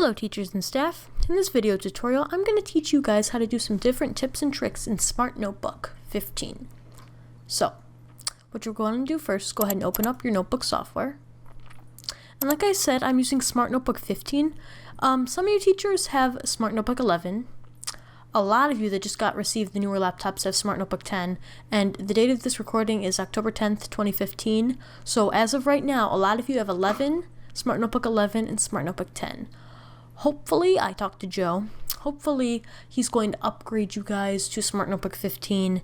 Hello teachers and staff. In this video tutorial, I'm going to teach you guys how to do some different tips and tricks in Smart Notebook 15. So, what you're going to do first is go ahead and open up your notebook software. And like I said, I'm using Smart Notebook 15. Some of you teachers have Smart Notebook 11. A lot of you that just received the newer laptops have Smart Notebook 10, and the date of this recording is October 10th, 2015. So as of right now, a lot of you have 11, Smart Notebook 11, and Smart Notebook 10. Hopefully, I talked to Joe, hopefully he's going to upgrade you guys to Smart Notebook 15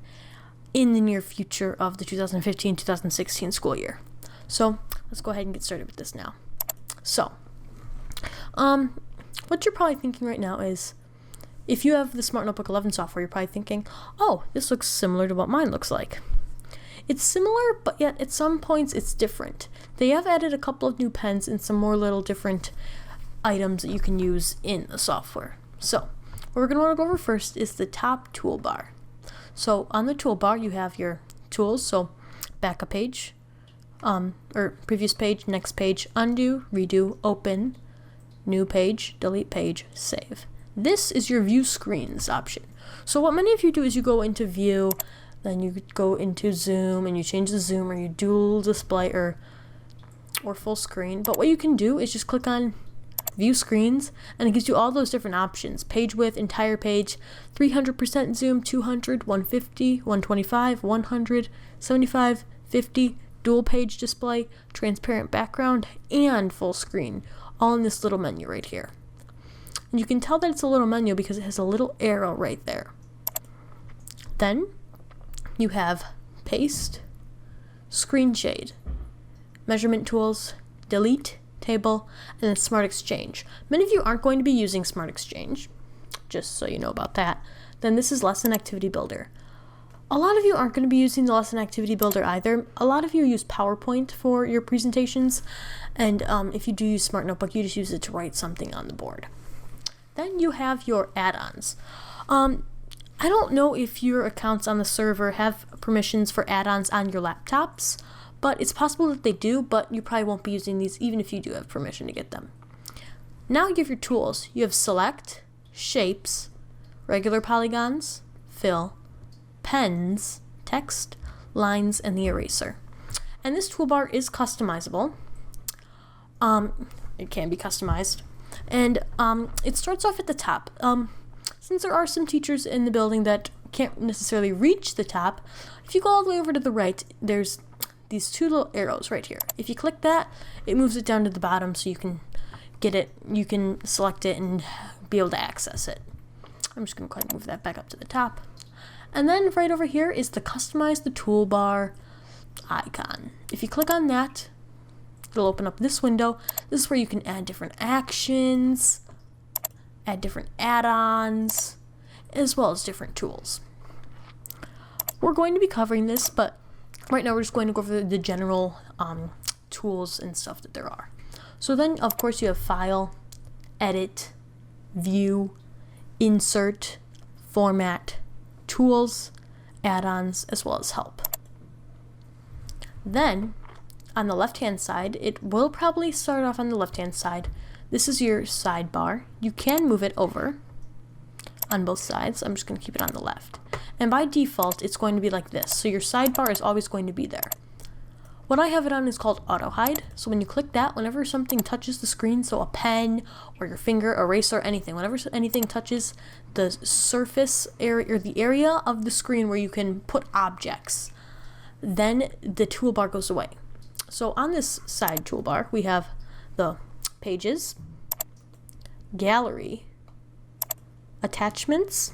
in the near future of the 2015-2016 school year. So, let's go ahead and get started with this now. So, what you're probably thinking right now is, if you have the Smart Notebook 11 software, you're probably thinking, oh, this looks similar to what mine looks like. It's similar, but yet at some points it's different. They have added a couple of new pens and some more little different items that you can use in the software. So, what we're going to want to go over first is the top toolbar. So, on the toolbar, you have your tools, so backup page, or previous page, next page, undo, redo, open, new page, delete page, save. This is your view screens option. So what many of you do is you go into view, then you go into zoom, and you change the zoom, or you dual display, or full screen. But what you can do is just click on view screens, and it gives you all those different options: page width, entire page, 300% zoom, 200, 150, 125, 100, 75, 50, dual page display, transparent background, and full screen, all in this little menu right here. And you can tell that it's a little menu because it has a little arrow right there. Then you have paste, screen shade, measurement tools, delete, table, and then Smart Exchange. Many of you aren't going to be using Smart Exchange, just so you know about that. Then this is Lesson Activity Builder. A lot of you aren't going to be using the Lesson Activity Builder either. A lot of you use PowerPoint for your presentations, and if you do use Smart Notebook, you just use it to write something on the board. Then you have your add-ons. I don't know if your accounts on the server have permissions for add-ons on your laptops, but it's possible that they do, but you probably won't be using these even if you do have permission to get them. Now you have your tools. You have select, shapes, regular polygons, fill, pens, text, lines, and the eraser. And this toolbar is customizable. It can be customized. And it starts off at the top. Since there are some teachers in the building that can't necessarily reach the top, if you go all the way over to the right, there's these two little arrows right here. If you click that, it moves it down to the bottom so you can get it, you can select it and be able to access it. I'm just going to go ahead and move that back up to the top. And then right over here is the Customize the Toolbar icon. If you click on that, it'll open up this window. This is where you can add different actions, add different add-ons, as well as different tools. We're going to be covering this, but right now we're just going to go over the general tools and stuff that there are. So then, of course, you have File, Edit, View, Insert, Format, Tools, Add-ons, as well as Help. Then, on the left-hand side, it will probably start off on the left-hand side. This is your sidebar. You can move it over on both sides. I'm just going to keep it on the left. And by default, it's going to be like this. So your sidebar is always going to be there. What I have it on is called Auto Hide. So when you click that, whenever something touches the screen, so a pen or your finger, eraser, anything, whenever anything touches the surface area or the area of the screen where you can put objects, then the toolbar goes away. So on this side toolbar, we have the Pages, Gallery, Attachments,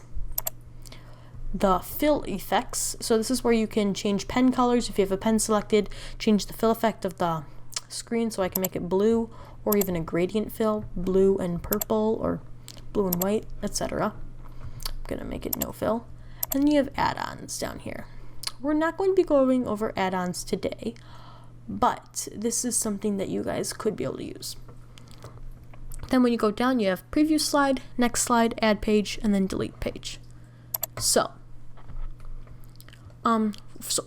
the Fill Effects. So this is where you can change pen colors. If you have a pen selected, change the fill effect of the screen, so I can make it blue, or even a gradient fill, blue and purple, or blue and white, etc. I'm going to make it no fill. And you have add-ons down here. We're not going to be going over add-ons today, but this is something that you guys could be able to use. Then when you go down, you have preview slide, next slide, add page, and then delete page. So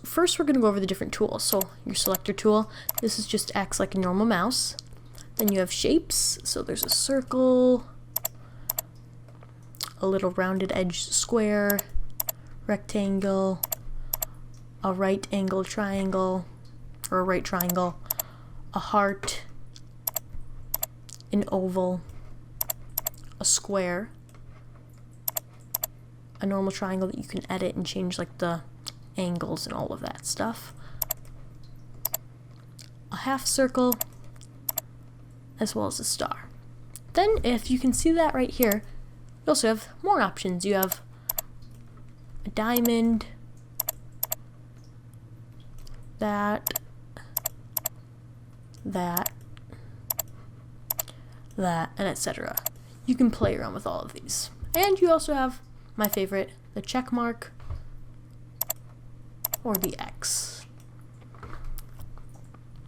first we're going to go over the different tools. So your selector tool, this is just acts like a normal mouse. Then you have shapes, so there's a circle, a little rounded edge square, rectangle, a right angle triangle, or a right triangle, a heart, an oval, a square, a normal triangle that you can edit and change like the angles and all of that stuff, a half circle, as well as a star. Then if you can see that right here, you also have more options. You have a diamond, that, and etc. You can play around with all of these. And you also have my favorite, the check mark or the X.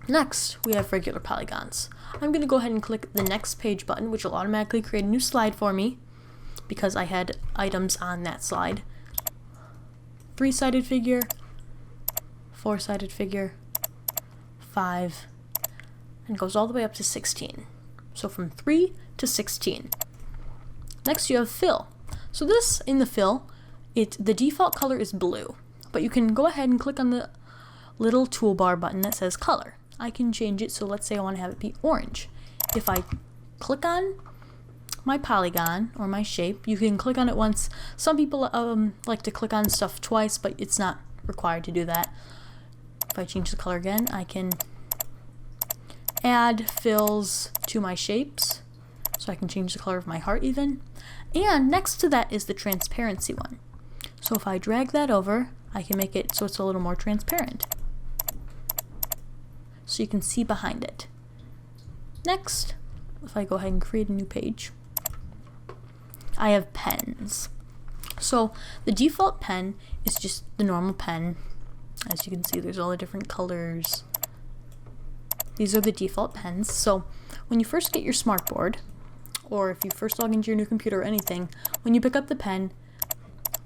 Next, we have regular polygons. I'm going to go ahead and click the next page button, which will automatically create a new slide for me because I had items on that slide. 3-sided figure, 4-sided figure, 5, and goes all the way up to 16. So from 3 to 16. Next you have fill. So this, in the fill, the default color is blue, but you can go ahead and click on the little toolbar button that says color. I can change it, so let's say I want to have it be orange. If I click on my polygon or my shape, you can click on it once. Some people like to click on stuff twice, but it's not required to do that. If I change the color again, I can add fills to my shapes, so I can change the color of my heart even. And next to that is the transparency one. So if I drag that over, I can make it so it's a little more transparent, so you can see behind it. Next, if I go ahead and create a new page, I have pens. So the default pen is just the normal pen. As you can see, there's all the different colors. These are the default pens. So when you first get your smartboard, or if you first log into your new computer or anything, when you pick up the pen,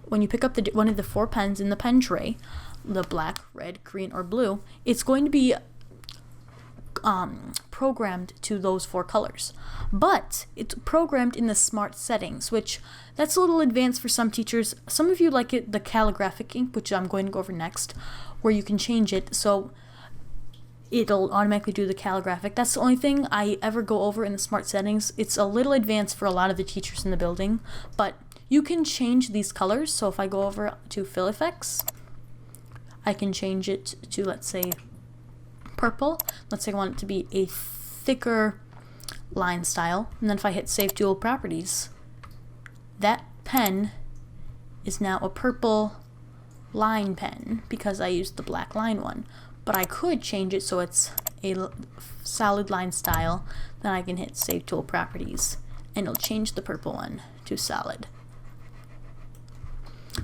when you pick up one of the 4 pens in the pen tray, the black, red, green, or blue, it's going to be programmed to those 4 colors. But it's programmed in the smart settings, which that's a little advanced for some teachers. Some of you like it, the calligraphic ink, which I'm going to go over next, where you can change it so it'll automatically do the calligraphic. That's the only thing I ever go over in the smart settings. It's a little advanced for a lot of the teachers in the building, but you can change these colors. So if I go over to fill effects, I can change it to, let's say, purple. Let's say I want it to be a thicker line style. And then if I hit save dual properties, that pen is now a purple line pen because I used the black line one. But I could change it so it's a solid line style. Then I can hit save tool properties and it'll change the purple one to solid.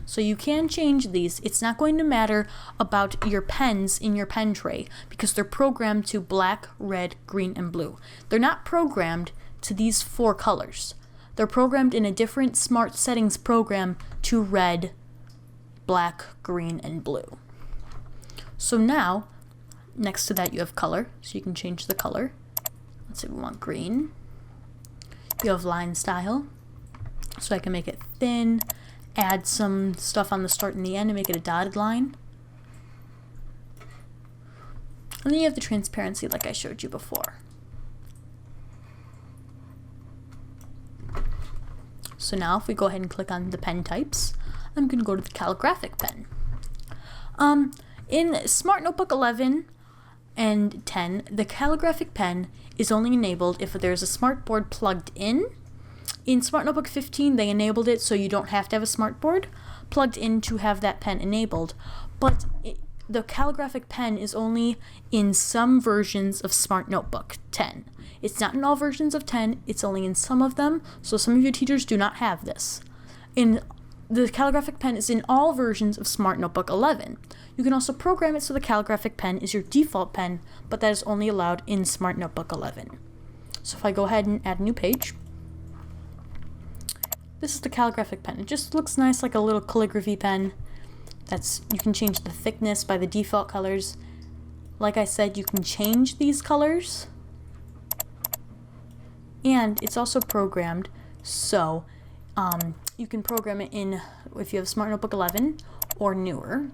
So you can change these. It's not going to matter about your pens in your pen tray because they're programmed to black, red, green, and blue. They're not programmed to these 4 colors. They're programmed in a different smart settings program to red, black, green, and blue. So now, next to that you have color, so you can change the color. Let's say we want green. You have line style, so I can make it thin, add some stuff on the start and the end and make it a dotted line. And then you have the transparency like I showed you before. So now if we go ahead and click on the pen types, I'm going to go to the calligraphic pen. In Smart Notebook 11 and 10, the calligraphic pen is only enabled if there's a smartboard plugged in. In Smart Notebook 15, they enabled it so you don't have to have a smartboard plugged in to have that pen enabled. But the calligraphic pen is only in some versions of Smart Notebook 10. It's not in all versions of 10, it's only in some of them, so some of your teachers do not have this. The calligraphic pen is in all versions of Smart Notebook 11. You can also program it so the calligraphic pen is your default pen, but that is only allowed in Smart Notebook 11. So if I go ahead and add a new page, this is the calligraphic pen. It just looks nice like a little calligraphy pen. You can change the thickness by the default colors. Like I said, you can change these colors. And it's also programmed so you can program it in, if you have Smart Notebook 11 or newer,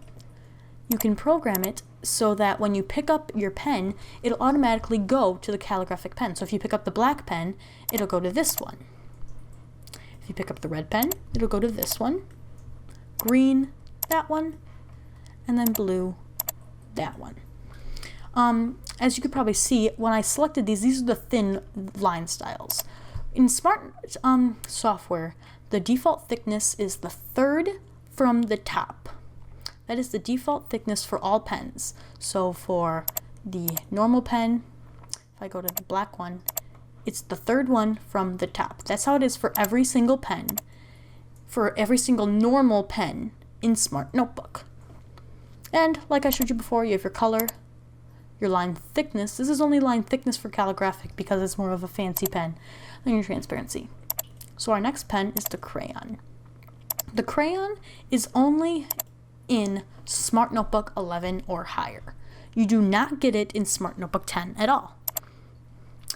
you can program it so that when you pick up your pen, it'll automatically go to the calligraphic pen. So if you pick up the black pen, it'll go to this one. If you pick up the red pen, it'll go to this one, green, that one, and then blue, that one. As you could probably see, when I selected these are the thin line styles. In Smart software, the default thickness is the third from the top. That is the default thickness for all pens. So for the normal pen, if I go to the black one, it's the third one from the top. That's how it is for every single pen, for every single normal pen in Smart Notebook. And like I showed you before, you have your color, your line thickness. This is only line thickness for calligraphic because it's more of a fancy pen than your transparency. So our next pen is the Crayon. The Crayon is only in Smart Notebook 11 or higher. You do not get it in Smart Notebook 10 at all.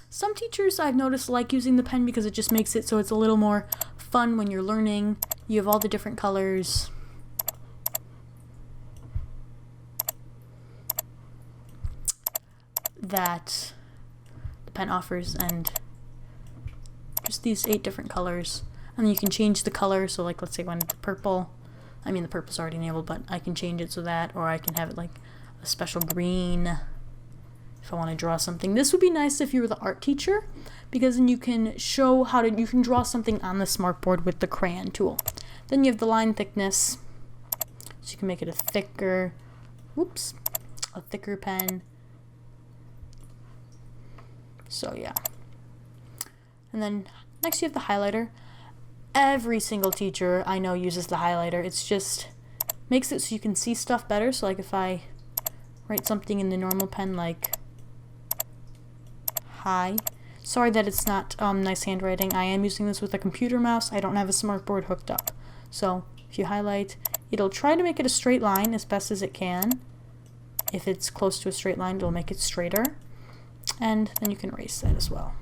Some teachers I've noticed like using the pen because it just makes it so it's a little more fun when you're learning. You have all the different colors. That the pen offers, and just these 8 different colors, and then you can change the color. So like, let's say I wanted the purple, I mean the purple's already enabled, but I can change it so that, or I can have it like a special green if I want to draw something. This would be nice if you were the art teacher, because then you can show how to, you can draw something on the smartboard with the Crayon tool. Then you have the line thickness, so you can make it a thicker pen. So yeah. And then next you have the highlighter. Every single teacher I know uses the highlighter. It's just makes it so you can see stuff better. So like if I write something in the normal pen like hi. Sorry that it's not nice handwriting. I am using this with a computer mouse. I don't have a smartboard hooked up. So if you highlight, it'll try to make it a straight line as best as it can. If it's close to a straight line, it'll make it straighter. And then you can erase that as well.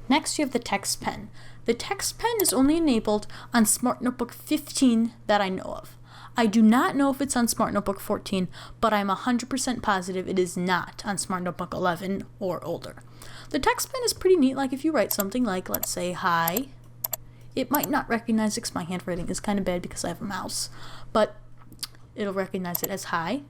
Next, you have the text pen. The text pen is only enabled on Smart Notebook 15 that I know of. I do not know if it's on Smart Notebook 14, but I'm 100% positive it is not on Smart Notebook 11 or older. The text pen is pretty neat. Like if you write something like, let's say, hi, it might not recognize it because my handwriting is kind of bad because I have a mouse, but it'll recognize it as hi.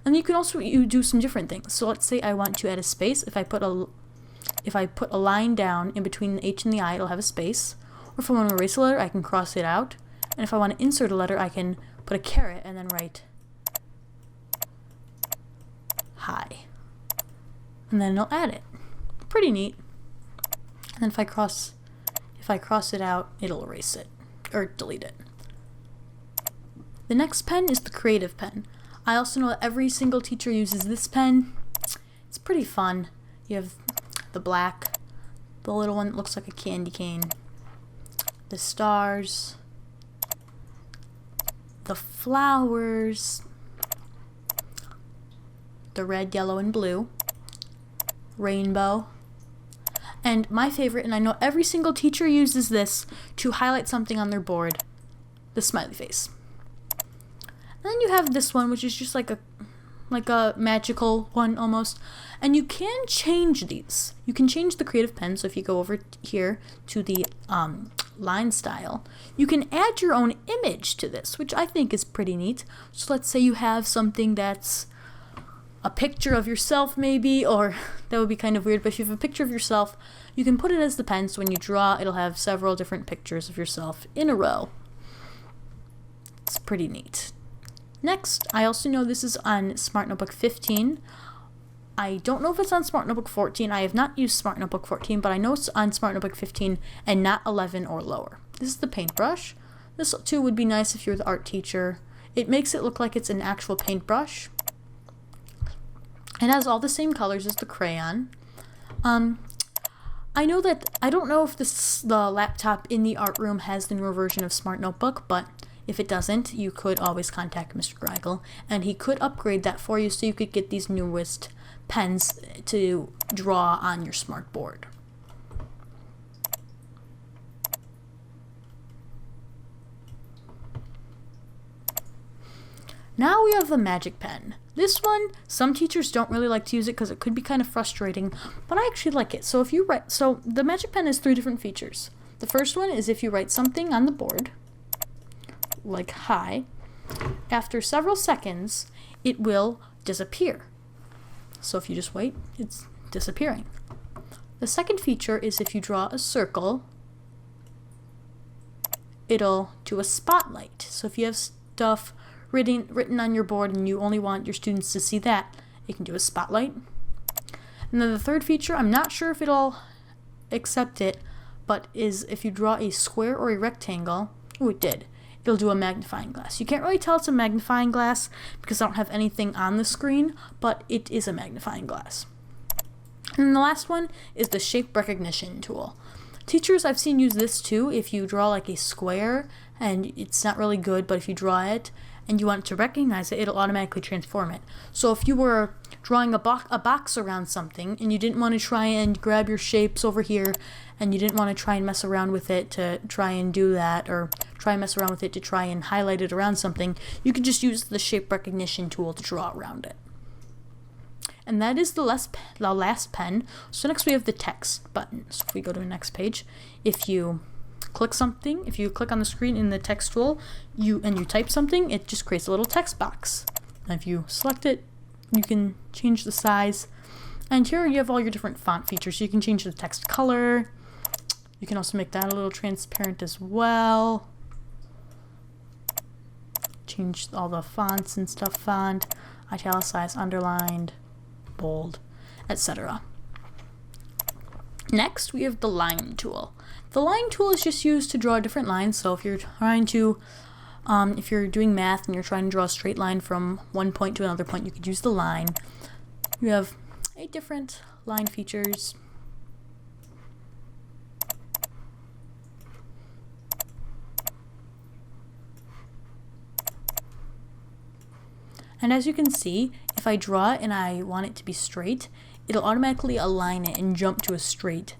And you can also do some different things. So let's say I want to add a space. If I put a line down in between the H and the I, it'll have a space. Or if I want to erase a letter, I can cross it out. And if I want to insert a letter, I can put a caret and then write hi. And then it'll add it. Pretty neat. And then if I cross it out, it'll erase it or delete it. The next pen is the Creative Pen. I also know that every single teacher uses this pen. It's pretty fun. You have the black, the little one that looks like a candy cane, the stars, the flowers, the red, yellow, and blue, rainbow, and my favorite, and I know every single teacher uses this to highlight something on their board, the smiley face. And then you have this one, which is just like a magical one almost. And you can change these. You can change the Creative Pen. So if you go over here to the line style, you can add your own image to this, which I think is pretty neat. So let's say you have something that's a picture of yourself maybe, or that would be kind of weird, but if you have a picture of yourself, you can put it as the pen. So when you draw, it'll have several different pictures of yourself in a row. It's pretty neat. Next, I also know this is on Smart Notebook 15. I don't know if it's on Smart Notebook 14. I have not used Smart Notebook 14, but I know it's on Smart Notebook 15 and not 11 or lower. This is the paintbrush. This too would be nice if you're the art teacher. It makes it look like it's an actual paintbrush. It has all the same colors as the crayon. I know that, I don't know if the laptop in the art room has the newer version of Smart Notebook, but if it doesn't, you could always contact Mr. Greigel, and he could upgrade that for you so you could get these newest pens to draw on your smart board. Now we have the Magic Pen. This one, some teachers don't really like to use it because it could be kind of frustrating, but I actually like it. So the Magic Pen has 3 different features. The first one is if you write something on the board, like hi, after several seconds, it will disappear. So if you just wait, it's disappearing. The second feature is if you draw a circle, it'll do a spotlight. So if you have stuff written on your board and you only want your students to see that, it can do a spotlight. And then the third feature, I'm not sure if it'll accept it, but is if you draw a square or a rectangle, oh, it did. It'll do a magnifying glass. You can't really tell it's a magnifying glass because I don't have anything on the screen, but it is a magnifying glass. And then the last one is the shape recognition tool. Teachers I've seen use this too if you draw like a square and it's not really good, but if you draw it and you want to recognize it, it'll automatically transform it. So if you were drawing a box around something and you didn't want to try and grab your shapes over here and you didn't want to try and mess around with it to try and do that, or try and mess around with it to try and highlight it around something, you could just use the shape recognition tool to draw around it. And that is the last pen. So next we have the text button. So if we go to the next page, if you click something, if you click on the screen in the text tool, you type something, it just creates a little text box. And if you select it, you can change the size. And here you have all your different font features. You can change the text color. You can also make that a little transparent as well. Change all the fonts and stuff, font, italicized, underlined, bold, etc. Next, we have the line tool. The line tool is just used to draw different lines. So if you're trying to, if you're doing math and you're trying to draw a straight line from one point to another point, you could use the line. You have 8 different line features. And as you can see, if I draw it and I want it to be straight, it'll automatically align it and jump to a straight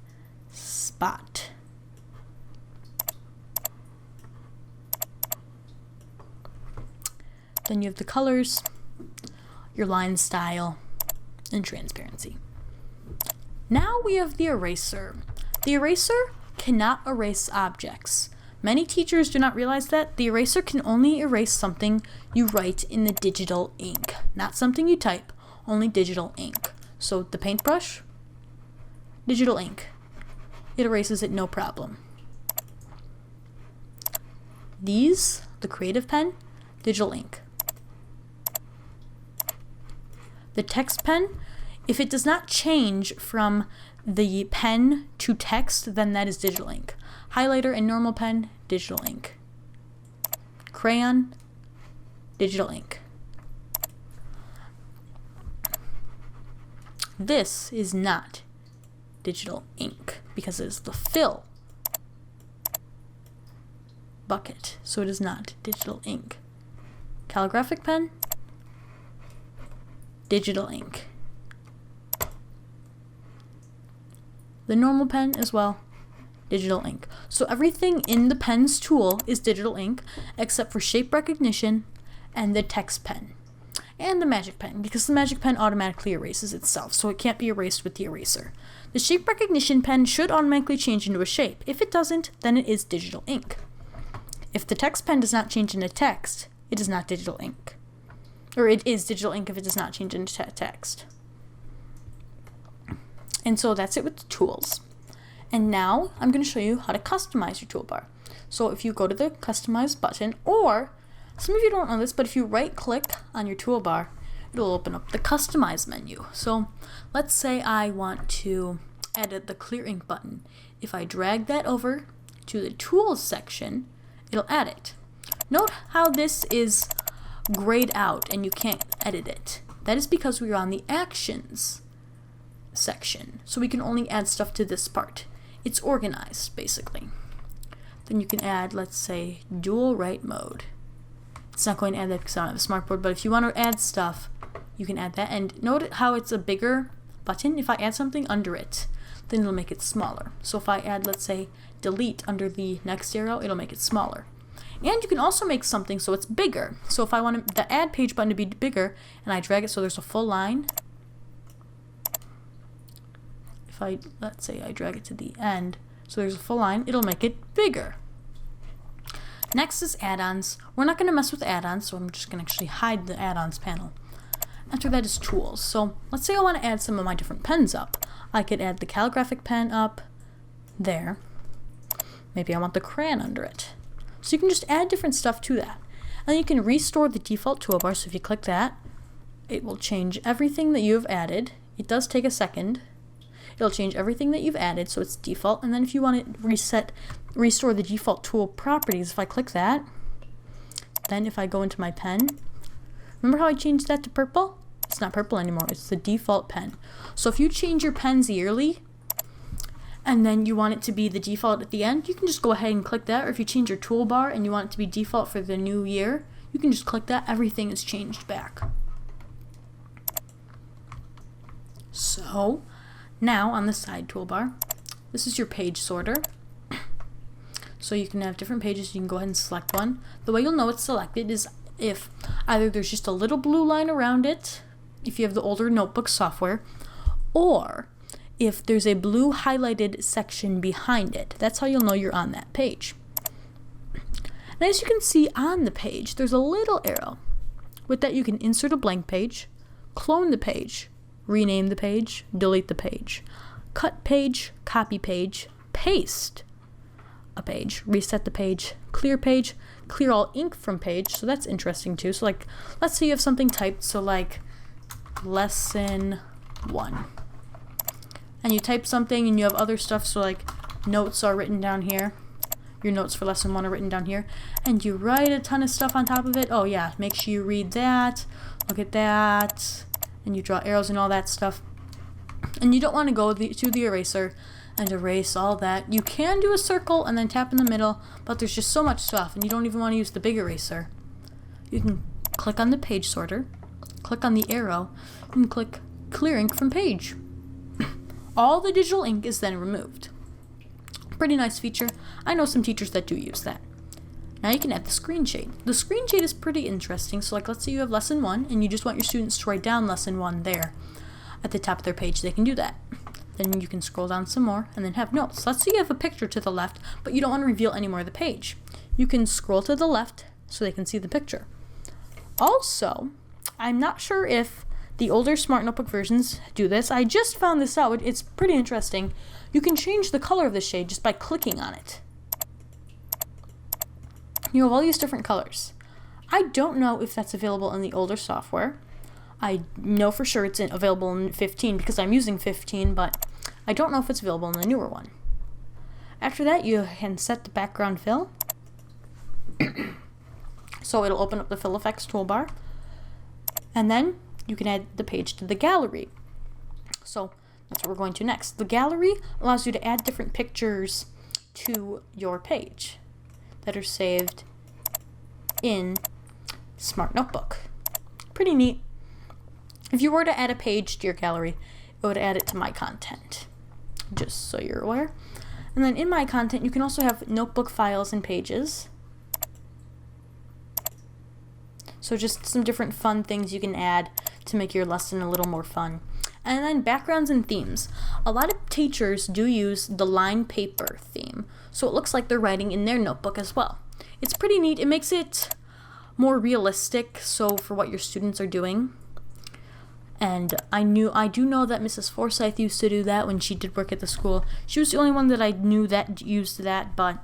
spot. Then you have the colors, your line style, and transparency. Now we have the eraser. The eraser cannot erase objects. Many teachers do not realize that the eraser can only erase something you write in the digital ink, not something you type, only digital ink. So the paintbrush, digital ink. It erases it no problem. These, the Creative Pen, digital ink. The text pen, if it does not change from the pen to text, then that is digital ink. Highlighter and normal pen, digital ink. Crayon, digital ink. This is not digital ink because it is the fill bucket, so it is not digital ink. Calligraphic pen, digital ink. The normal pen as well, digital ink. So everything in the pens tool is digital ink except for shape recognition and the text pen and the magic pen, because the magic pen automatically erases itself, so it can't be erased with the eraser. The shape recognition pen should automatically change into a shape. If it doesn't, then it is digital ink. If the text pen does not change into text, it is not digital ink. Or it is digital ink if it does not change into text. And so that's it with the tools. And now I'm going to show you how to customize your toolbar. So if you go to the customize button, or some of you don't know this, but if you right click on your toolbar, it'll open up the customize menu. So let's say I want to edit the clear ink button. If I drag that over to the tools section, it'll add it. Note how this is grayed out and you can't edit it. That is because we are on the actions section, so we can only add stuff to this part. It's organized basically. Then you can add, let's say, dual write mode. It's not going to add that because I don't have a smartboard, but if you want to add stuff, you can add that. And note how it's a bigger button. If I add something under it, then it'll make it smaller. So if I add, let's say, delete under the next arrow, it'll make it smaller. And you can also make something so it's bigger. So if I want the add page button to be bigger and I drag it so there's a full line, if I, let's say I drag it to the end so there's a full line, it'll make it bigger. Next is add-ons. We're not going to mess with add-ons, so I'm just going to actually hide the add-ons panel. After that is tools. So let's say I want to add some of my different pens up. I could add the calligraphic pen up there. Maybe I want the crayon under it. So you can just add different stuff to that. And you can restore the default toolbar. So if you click that, it will change everything that you have added. It does take a second. It'll change everything that you've added so it's default. And then if you want to restore the default tool properties, if I click that, then if I go into my pen, remember how I changed that to purple? It's not purple anymore, it's the default pen. So if you change your pens yearly and then you want it to be the default at the end, you can just go ahead and click that. Or if you change your toolbar and you want it to be default for the new year, you can just click that. Everything is changed back. So now on the side toolbar, this is your page sorter. So you can have different pages. You can go ahead and select one. The way you'll know it's selected is if either there's just a little blue line around it, if you have the older notebook software, or if there's a blue highlighted section behind it. That's how you'll know you're on that page. And as you can see on the page, there's a little arrow. With that, you can insert a blank page, clone the page, rename the page, delete the page, cut page, copy page, paste a page, reset the page, clear all ink from page. So that's interesting too. So like, let's say you have something typed, so like lesson 1, and you type something and you have other stuff, so like notes are written down here, your notes for lesson 1 are written down here, and you write a ton of stuff on top of it. Oh yeah, make sure you read that, look at that, and you draw arrows and all that stuff. And you don't want to go to the eraser and erase all that. You can do a circle and then tap in the middle, but there's just so much stuff and you don't even want to use the big eraser. You can click on the page sorter, click on the arrow, and click clear ink from page. All the digital ink is then removed. Pretty nice feature. I know some teachers that do use that. Now you can add the screen shade. The screen shade is pretty interesting. So like, let's say you have lesson 1 and you just want your students to write down lesson 1 there at the top of their page. They can do that. Then you can scroll down some more and then have notes. Let's say you have a picture to the left, but you don't want to reveal any more of the page. You can scroll to the left so they can see the picture. Also, I'm not sure if the older Smart Notebook versions do this. I just found this out. It's pretty interesting. You can change the color of the shade just by clicking on it. You have all these different colors. I don't know if that's available in the older software. I know for sure it's available in 15 because I'm using 15, but I don't know if it's available in the newer one. After that, you can set the background fill. So it'll open up the fill effects toolbar. And then you can add the page to the gallery. So that's what we're going to next. The gallery allows you to add different pictures to your page that are saved in Smart Notebook. Pretty neat. If you were to add a page to your gallery, it would add it to My Content, just so you're aware. And then in My Content, you can also have notebook files and pages. So just some different fun things you can add to make your lesson a little more fun. And then backgrounds and themes. A lot of teachers do use the line paper theme, so it looks like they're writing in their notebook as well. It's pretty neat. It makes it more realistic, so for what your students are doing. And I do know that Mrs. Forsyth used to do that when she did work at the school. She was the only one that I knew that used that, but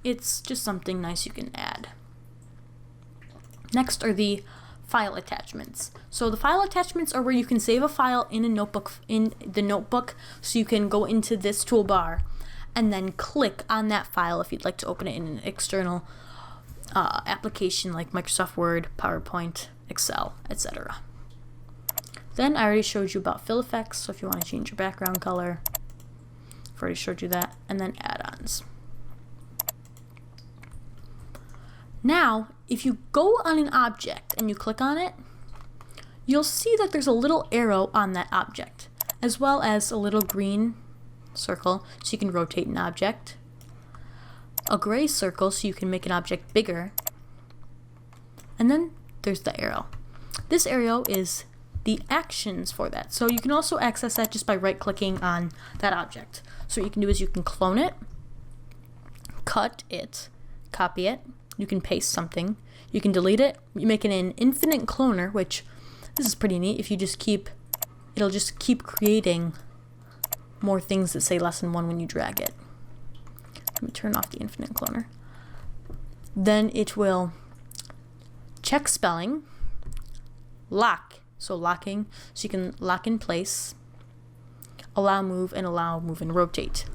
it's just something nice you can add. Next are the file attachments. So the file attachments are where you can save a file in the notebook, so you can go into this toolbar and then click on that file if you'd like to open it in an external application like Microsoft Word, PowerPoint, Excel, etc. Then I already showed you about fill effects, so if you want to change your background color, I've already showed you that, and then add-ons. Now, if you go on an object and you click on it, you'll see that there's a little arrow on that object, as well as a little green circle so you can rotate an object. a gray circle so you can make an object bigger. And then there's the arrow. This arrow is the actions for that. So you can also access that just by right-clicking on that object. So what you can do is you can clone it, cut it, copy it, you can paste something, you can delete it, you make it an infinite cloner, which this is pretty neat. If you just keep, it'll just keep creating more things that say lesson 1 when you drag it. Let me turn off the infinite cloner. Then it will check spelling, lock, so locking, so you can lock in place, allow move and rotate.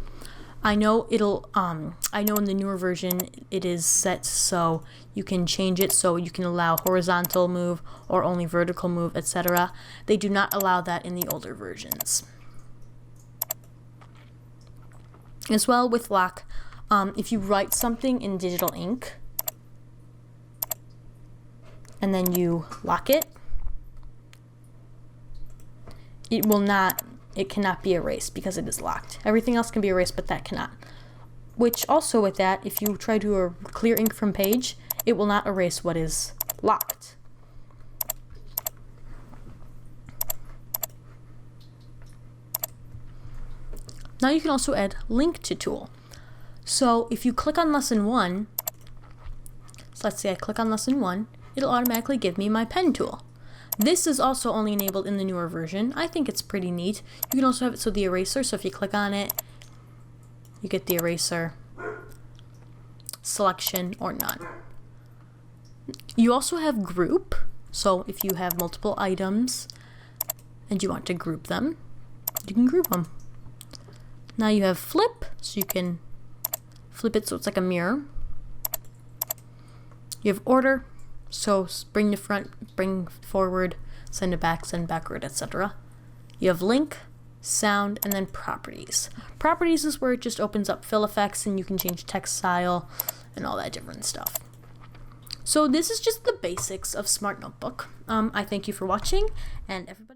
I know it'll I know in the newer version it is set so you can change it so you can allow horizontal move or only vertical move, etc. They do not allow that in the older versions. As well with lock, if you write something in digital ink and then you lock it, it cannot be erased because it is locked. Everything else can be erased, but that cannot. Which also with that, if you try to clear ink from page, it will not erase what is locked. Now you can also add link to tool. So if you click on lesson 1, so let's say I click on lesson 1, it'll automatically give me my pen tool. This is also only enabled in the newer version. I think it's pretty neat. You can also have it so the eraser, so if you click on it, you get the eraser, selection, or none. You also have group, so if you have multiple items and you want to group them, you can group them. Now you have flip, so you can flip it so it's like a mirror. You have order, so bring to front, bring forward, send it back, send backward, etc. You have link, sound, and then properties. Properties is where it just opens up fill effects and you can change text style and all that different stuff. So this is just the basics of Smart Notebook. I thank you for watching, and everybody